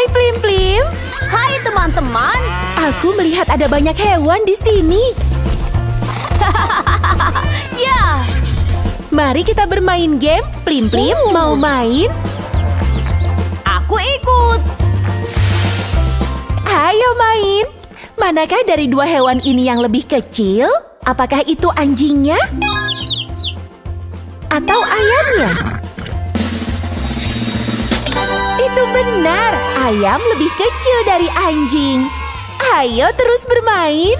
Hai Plim Plim. Hai teman-teman. Aku melihat ada banyak hewan di sini. Ya. Mari kita bermain game. Plim Plim mau main? Aku ikut. Ayo main. Manakah dari dua hewan ini yang lebih kecil? Apakah itu anjingnya? Atau ayamnya? Itu benar. Ayam lebih kecil dari anjing. Ayo terus bermain.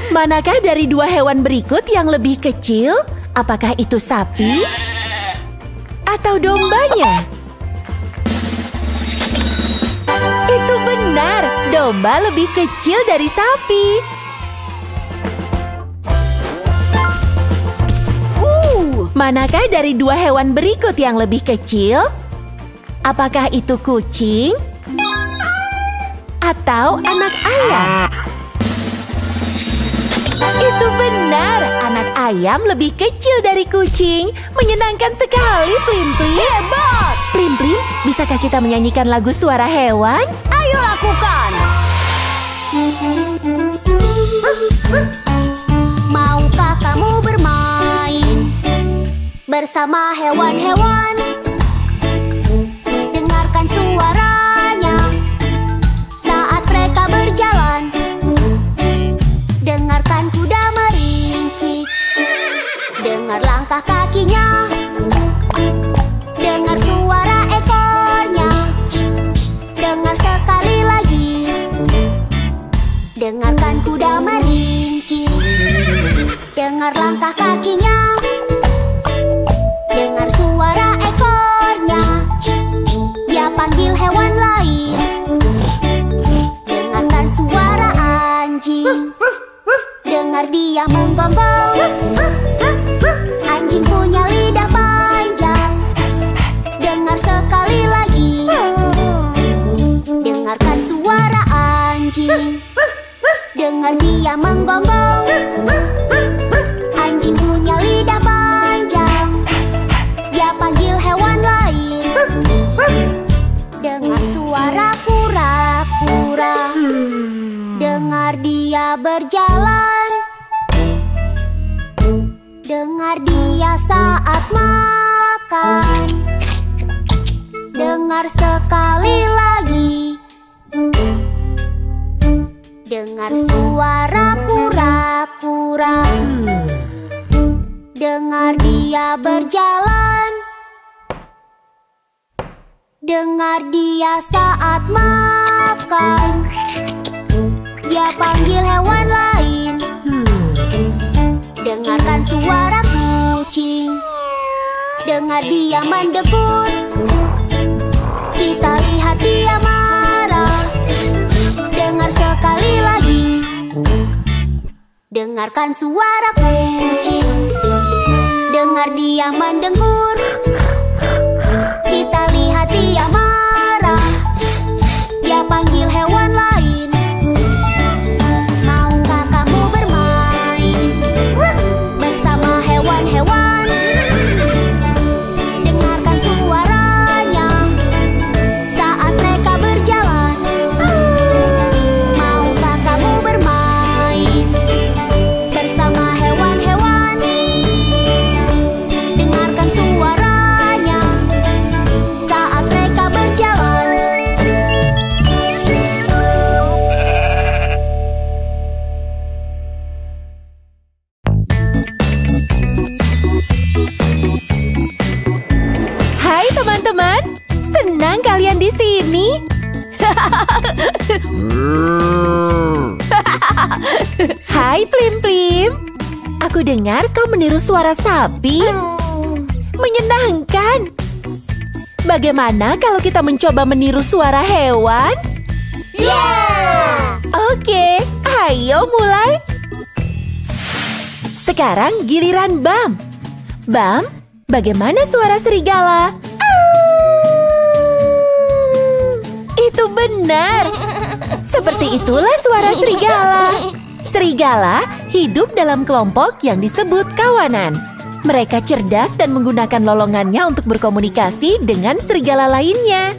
Manakah dari dua hewan berikut yang lebih kecil? Apakah itu sapi? Atau dombanya? Itu benar. Domba lebih kecil dari sapi. Manakah dari dua hewan berikut yang lebih kecil? Apakah itu kucing? Atau anak ayam? Itu benar. Anak ayam lebih kecil dari kucing. Menyenangkan sekali, Plim Plim. Hebat! Plim Plim, bisakah kita menyanyikan lagu suara hewan? Ayo lakukan. Maukah kamu bermain bersama hewan-hewan? Dengarkan suaranya saat mereka berjalan. Dengarkan kuda meringkik, dengar langkah kakinya, dengar suara ekornya. Dengar sekali lagi, dengarkan kuda meringkik, dengar langkah kakinya, dengar suara ekornya. Dia panggil hewan lain. Dengarkan suara anjing, dengar dia menggonggong. Anjing punya lidah panjang. Dengar sekali lagi, dengarkan suara anjing, dengar dia menggonggong. Anjing punya lidah panjang. Dia panggil hewan lain. Dengar suara kura-kura. Dengar dia berjalan. Dengar dia saat makan. Dengar sekali lagi, dengar suara kura-kura. Dengar dia berjalan. Dengar dia saat makan. Dia panggil hewan lain. Dengarkan suara kucing. Dengar dia mendekut. Kita lihat dia marah. Dengar sekali lagi, dengarkan suara kucing. Dengar dia mendengkur. Kita lihat dia marah. Dia panggil hewan lain. Maukah kamu bermain bersama hewan-hewan? Dengarkan suaranya saat mereka berjalan. Maukah kamu bermain bersama hewan-hewan? Dengarkan suaranya saat mereka berjalan. Hai teman-teman, senang kalian di sini. Hai Plim Plim. Aku dengar kau meniru suara sapi. Menyenangkan. Bagaimana kalau kita mencoba meniru suara hewan? Yeah! Oke, ayo mulai. Sekarang giliran Bam. Bam, bagaimana suara serigala? Itu benar. Seperti itulah suara serigala. Serigala hidup dalam kelompok yang disebut kawanan. Mereka cerdas dan menggunakan lolongannya untuk berkomunikasi dengan serigala lainnya.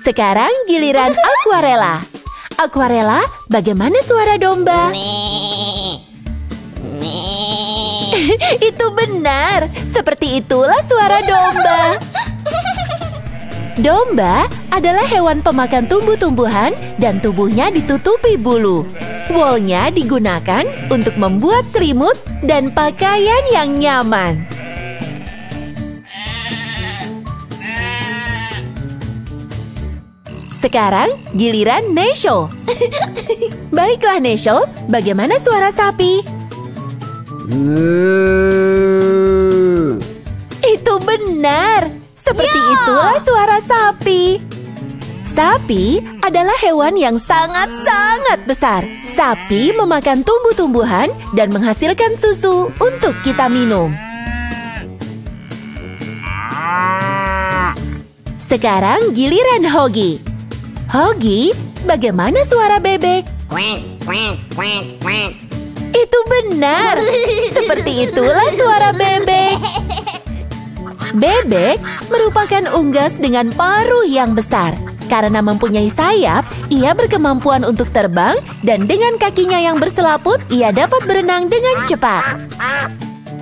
Sekarang giliran Aquarella. Aquarella, bagaimana suara domba? Itu benar. Seperti itulah suara domba. Domba adalah hewan pemakan tumbuh-tumbuhan dan tubuhnya ditutupi bulu. Woolnya digunakan untuk membuat selimut dan pakaian yang nyaman. Sekarang giliran Nesho. Baiklah Nesho, bagaimana suara sapi? Itu benar. Seperti itulah suara sapi. Sapi adalah hewan yang sangat-sangat besar. Sapi memakan tumbuh-tumbuhan dan menghasilkan susu untuk kita minum. Sekarang giliran Hogi. Hogi, bagaimana suara bebek? Itu benar. Seperti itulah suara bebek. Bebek merupakan unggas dengan paruh yang besar. Karena mempunyai sayap, ia berkemampuan untuk terbang dan dengan kakinya yang berselaput, ia dapat berenang dengan cepat.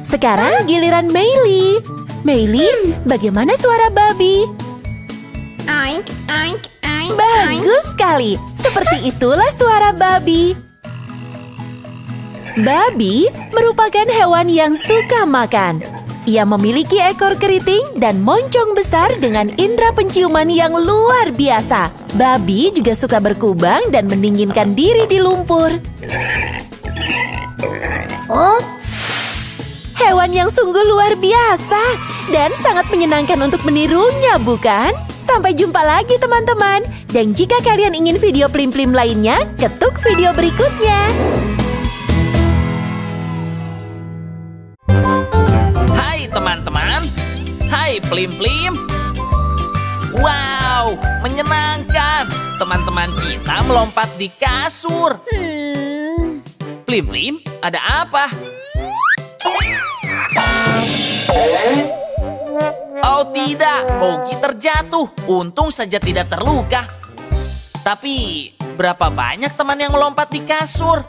Sekarang giliran Meili. Meili, bagaimana suara babi? Oink, oink, oink. Bagus sekali. Seperti itulah suara babi. Babi merupakan hewan yang suka makan. Ia memiliki ekor keriting dan moncong besar dengan indera penciuman yang luar biasa. Babi juga suka berkubang dan mendinginkan diri di lumpur. Oh, Hewan yang sungguh luar biasa dan sangat menyenangkan untuk menirunya, bukan? Sampai jumpa lagi teman-teman. Dan jika kalian ingin video Plim-Plim lainnya, ketuk video berikutnya. Hai teman-teman. Hai Plim-Plim. Wow, menyenangkan. Teman-teman kita melompat di kasur. Plim-Plim, ada apa? Oh tidak, Hogi terjatuh. Untung saja tidak terluka. Tapi, berapa banyak teman yang melompat di kasur?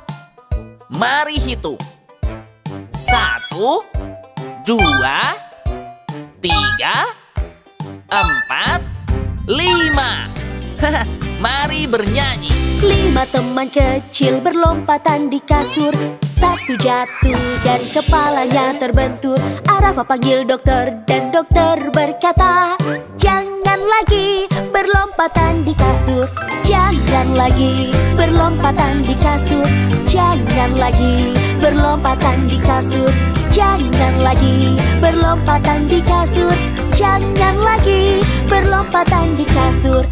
Mari hitung. 1, 2, 3, 4, 5. Mari bernyanyi. 5 teman kecil berlompatan di kasur. 1 jatuh dan kepalanya terbentur. Arafa panggil dokter dan dokter berkata, jangan lagi berlompatan di kasur. Jangan lagi berlompatan di kasur. Jangan lagi berlompatan di kasur. Jangan lagi berlompatan di kasur. Jangan lagi berlompatan di kasur.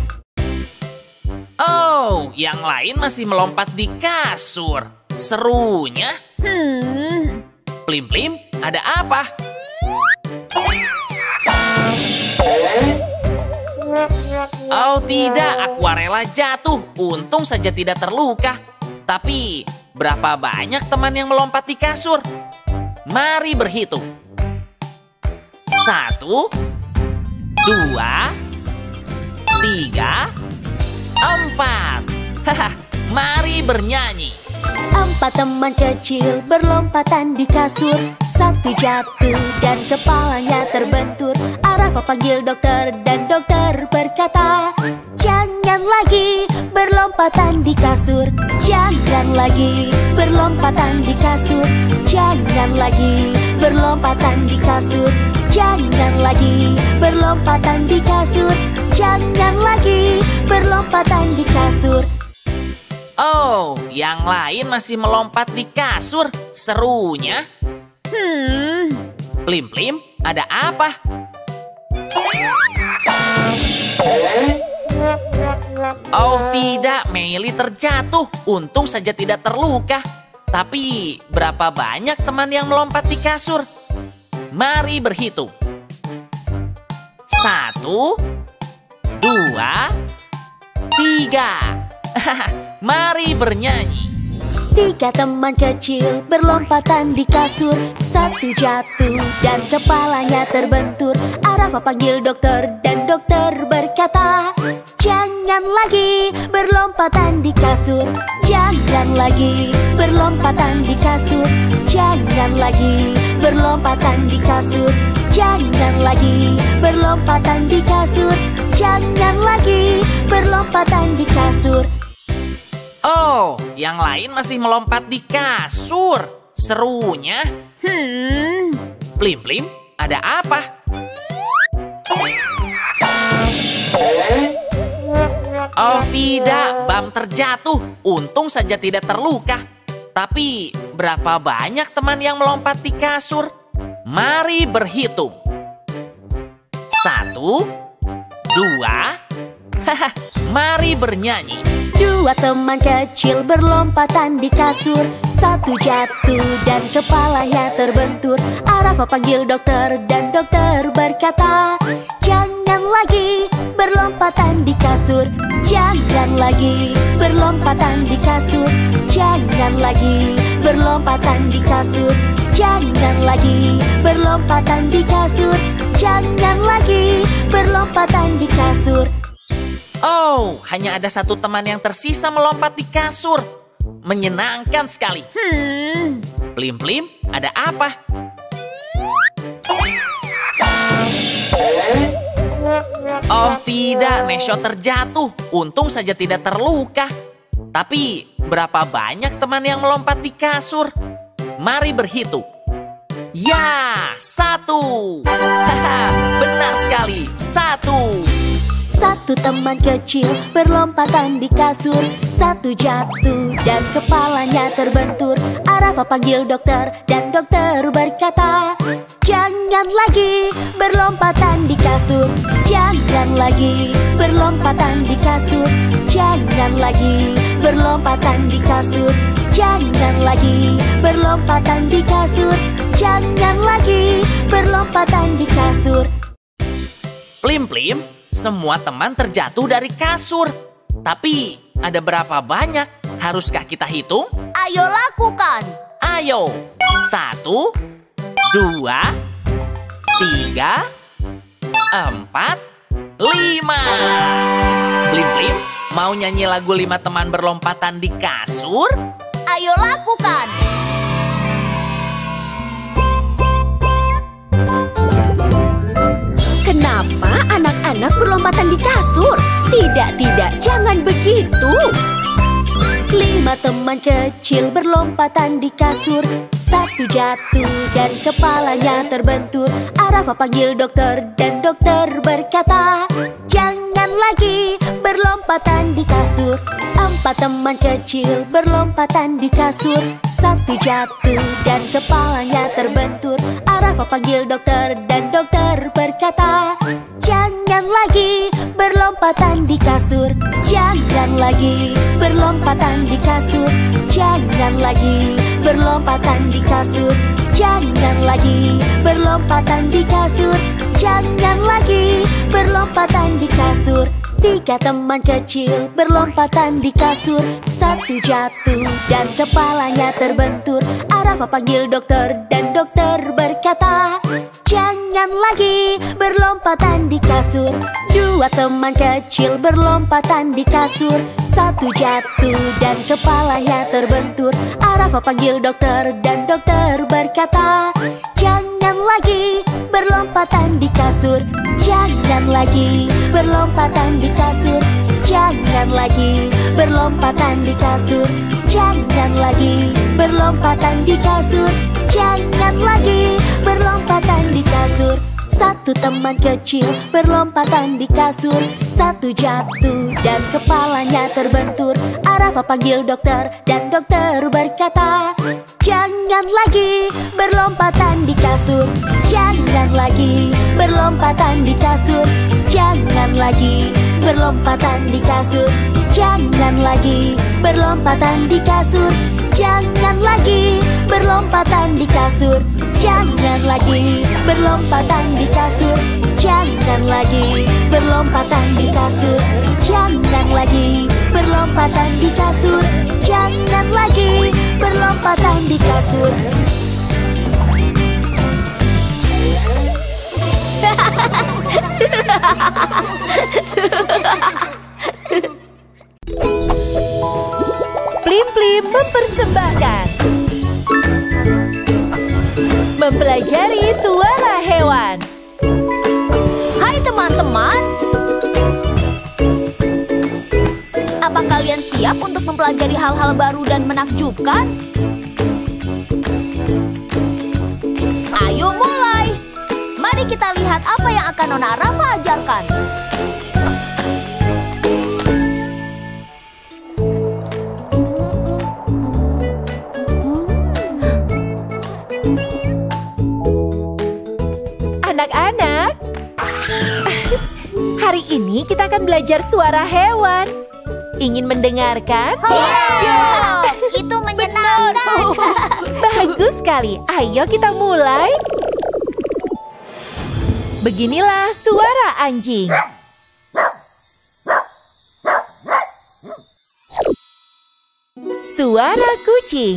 Oh, yang lain masih melompat di kasur. Serunya. Plim-Plim, ada apa? Oh tidak, Aquarella jatuh. Untung saja tidak terluka. Tapi, berapa banyak teman yang melompat di kasur? Mari berhitung. 1, 2, 3, 4. Haha, mari bernyanyi. 4 teman kecil berlompatan di kasur. 1 jatuh dan kepalanya terbentur. Arafa panggil dokter dan dokter berkata, jangan lagi berlompatan di kasur. Jangan lagi berlompatan di kasur. Jangan lagi berlompatan di kasur. Jangan lagi berlompatan di kasur. Jangan lagi berlompatan di kasur. Oh, yang lain masih melompat di kasur. Serunya. Plim-Plim, ada apa? Oh tidak, Meili terjatuh. Untung saja tidak terluka. Tapi, berapa banyak teman yang melompat di kasur? Mari berhitung. 1, 2, 3. Mari bernyanyi. 3 teman kecil berlompatan di kasur. Satu jatuh dan kepalanya terbentur. Arafa panggil dokter dan dokter berkata, jangan lagi berlompatan di kasur. Jangan lagi berlompatan di kasur. Jangan lagi berlompatan di kasur. Jangan lagi berlompatan di kasur. Jangan lagi berlompatan di kasur. Oh, yang lain masih melompat di kasur. Serunya. Plim-plim, ada apa? Oh tidak, Bam terjatuh. Untung saja tidak terluka. Tapi berapa banyak teman yang melompat di kasur? Mari berhitung. 1, 2. Mari bernyanyi. 2 teman kecil berlompatan di kasur. Satu jatuh dan kepalanya terbentur. Arafa panggil dokter dan dokter berkata, jangan lagi berlompatan di kasur. Jangan lagi berlompatan di kasur. Jangan lagi berlompatan di kasur. Jangan lagi berlompatan di kasur. Jangan lagi berlompatan di kasur. Oh, hanya ada 1 teman yang tersisa melompat di kasur. Menyenangkan sekali. Plim-plim, ada apa? Oh tidak, Nesho terjatuh. Untung saja tidak terluka. Tapi berapa banyak teman yang melompat di kasur? Mari berhitung. Ya, 1. Benar sekali, 1. 1 teman kecil berlompatan di kasur. Satu jatuh dan kepalanya terbentur. Arafa panggil dokter dan dokter berkata, jangan lagi berlompatan di kasur. Jangan lagi berlompatan di kasur. Jangan lagi berlompatan di kasur. Jangan lagi berlompatan di kasur. Jangan lagi berlompatan di kasur. Plim-plim, semua teman terjatuh dari kasur. Tapi ada berapa banyak? Haruskah kita hitung? Ayo lakukan. Ayo. 1, 2, 3, 4, 5. Plim-plim, mau nyanyi lagu 5 teman berlompatan di kasur? Ayo lakukan. Kenapa anak-anak berlompatan di kasur? Tidak, jangan begitu. 5 teman kecil berlompatan di kasur. Satu jatuh dan kepalanya terbentur. Arafa panggil dokter dan dokter berkata, jangan lagi berlompatan di kasur. 4 teman kecil berlompatan di kasur. Satu jatuh dan kepalanya terbentur. Arafa panggil dokter dan dokter berkata, jangan lagi berlompatan di kasur. Jangan lagi berlompatan di kasur. Jangan lagi berlompatan di kasur. Jangan lagi berlompatan di kasur. Jangan lagi berlompatan di kasur. 3 teman kecil berlompatan di kasur. Satu jatuh dan kepalanya terbentur. Arafa panggil dokter dan dokter berkata, jangan lagi berlompatan di kasur. 2 teman kecil berlompatan di kasur. Satu jatuh dan kepalanya terbentur. Arafa panggil dokter dan dokter berkata, jangan lagi berlompatan di kasur. Jangan lagi berlompatan di kasur. Jangan lagi berlompatan di kasur. Jangan lagi berlompatan di kasur. Jangan lagi berlompatan di kasur. 1 teman kecil berlompatan di kasur. Satu jatuh dan kepalanya terbentur. Arafa panggil dokter dan dokter berkata, jangan lagi berlompatan di kasur. Jangan lagi berlompatan di kasur. Jangan lagi berlompatan di kasur. Jangan lagi berlompatan di kasur. Jangan lagi berlompatan di kasur. Jangan lagi berlompatan di kasur. Jangan lagi berlompatan di kasur. Jangan lagi berlompatan di kasur. Jangan lagi berlompatan di kasur. Plim-Plim mempersembahkan Mempelajari Suara Hewan. Hai teman-teman, apa kalian siap untuk mempelajari hal-hal baru dan menakjubkan? Ayo mulai. Mari kita lihat apa yang akan Nona Rafa ajarkan. Anak-anak, hari ini kita akan belajar suara hewan. Ingin mendengarkan? Ya, itu menyenangkan. Bagus sekali. Ayo kita mulai. Beginilah suara anjing. Suara kucing.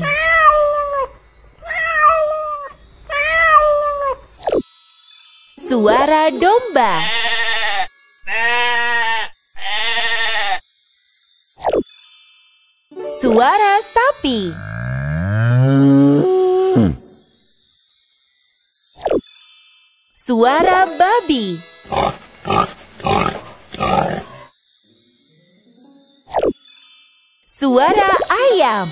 Suara domba. Suara sapi. Suara babi. Suara ayam.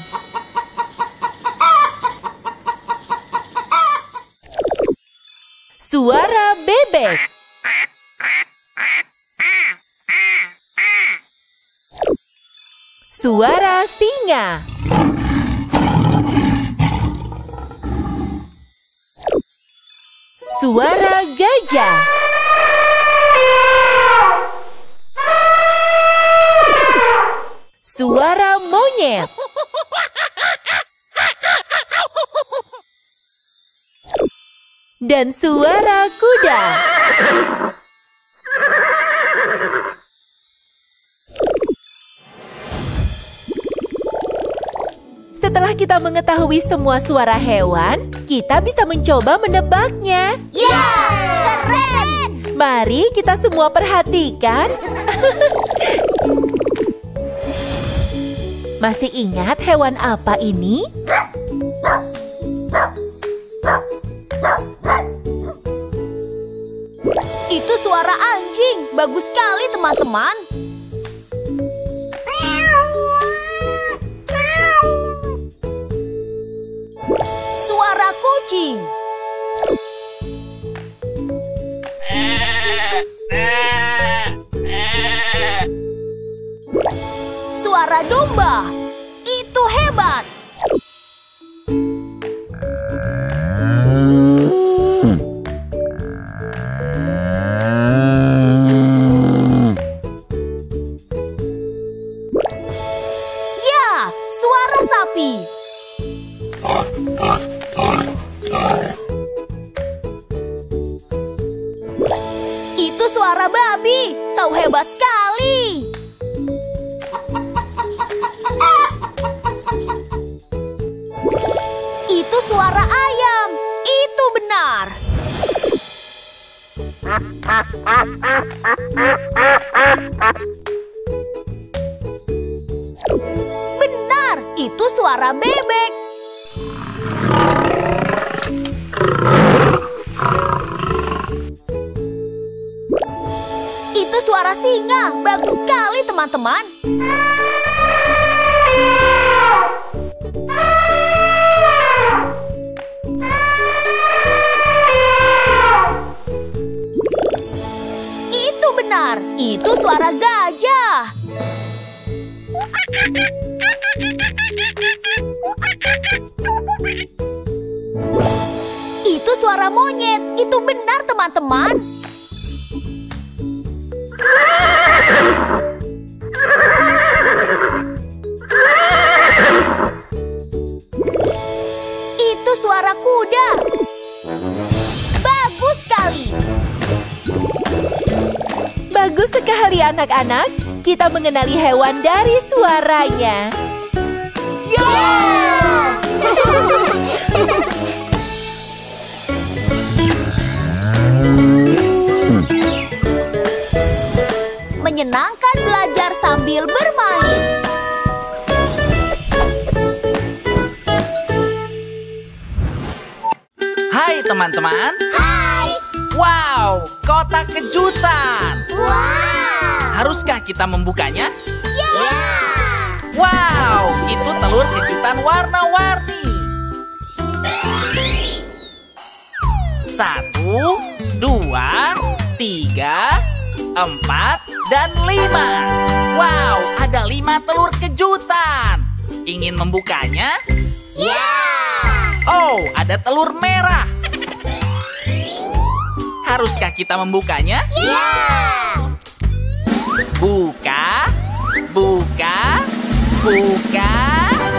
Suara bebek. Suara singa. Suara gajah. Suara monyet. Dan suara kuda. Setelah kita mengetahui semua suara hewan, kita bisa mencoba menebaknya. Ya, keren. Mari kita semua perhatikan. Masih ingat hewan apa ini? Itu suara anjing. Bagus sekali teman-teman. Suara kucing. Suara domba. Itu hebat. Ya, suara sapi. Itu suara babi. Kau hebat sekali. Itu suara ayam. Itu benar. Benar, itu suara bebek. Itu suara singa. Bagus sekali teman-teman. Itu benar. Itu suara gajah. Itu suara monyet. Itu benar teman-teman. Itu suara kuda. Bagus sekali. Bagus sekali anak-anak. Kita mengenali hewan dari suaranya. Menyenangkan belajar sambil bermain. Hai teman-teman. Hai. Wow, kotak kejutan. Wow. Haruskah kita membukanya? Ya. Wow, itu telur kejutan warna-warni. 1, 2, 3, 4, dan 5. Wow, ada 5 telur kejutan. Ingin membukanya? Ya. Oh, ada telur merah. Haruskah kita membukanya? Ya. Buka, buka, buka,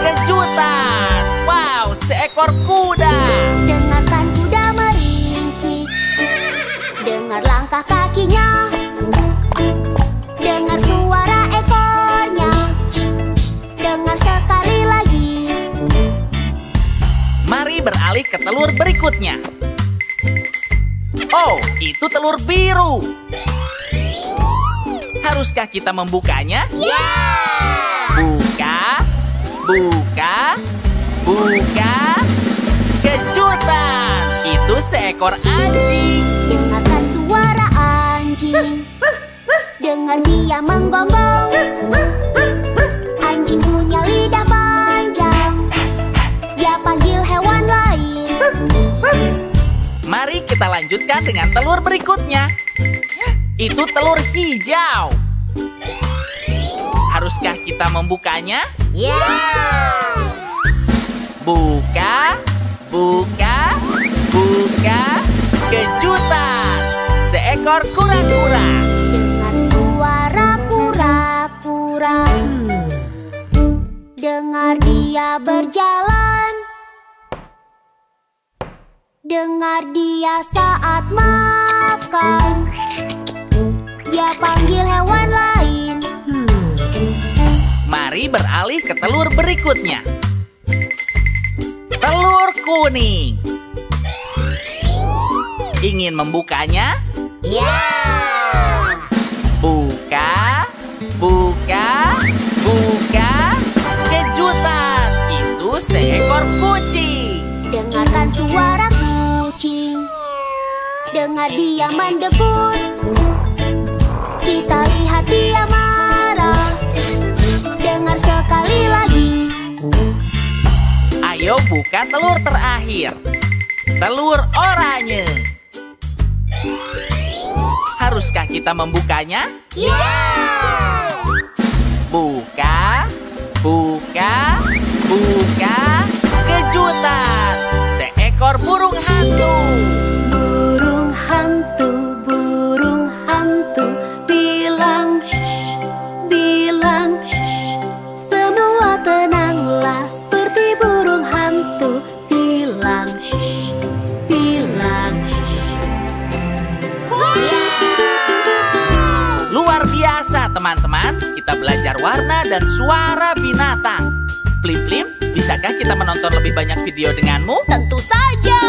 kejutan. Wow, seekor kuda. Dengarkan kuda meringkik. Dengar langkah kakinya. Dengar suara ekornya. Dengar sekali lagi. Mari beralih ke telur berikutnya. Oh, itu telur biru. Haruskah kita membukanya? Ya. Buka, buka, buka, kejutan. Itu seekor anjing. Dengarkan suara anjing. Dengar dia menggonggong. Anjing punya lidah panjang. Dia panggil hewan lain. Mari kita lanjutkan dengan telur berikutnya. Itu telur hijau. Haruskah kita membukanya? Ya. Buka, buka, buka, kejutan. Seekor kura-kura. Dengar suara kura-kura. Dengar dia berjalan. Dengar dia saat makan. Dia panggil hewan lain. Mari beralih ke telur berikutnya. Telur kuning. Ingin membukanya? Ya. Buka, buka, buka, kejutan. Itu seekor kucing. Dengarkan suara kucing. Dengar dia mendekut. Kita lihat dia marah. Dengar sekali lagi. Ayo buka telur terakhir. Telur oranye. Haruskah kita membukanya? Ya. Buka, buka, buka, kejutan. Seekor burung hantu. Burung hantu, bilang shh, bilang shh. Semua tenanglah seperti burung hantu, bilang shh, bilang shh. Luar biasa teman-teman. Kita belajar warna dan suara binatang. Plim-plim, bisakah kita menonton lebih banyak video denganmu? Tentu saja.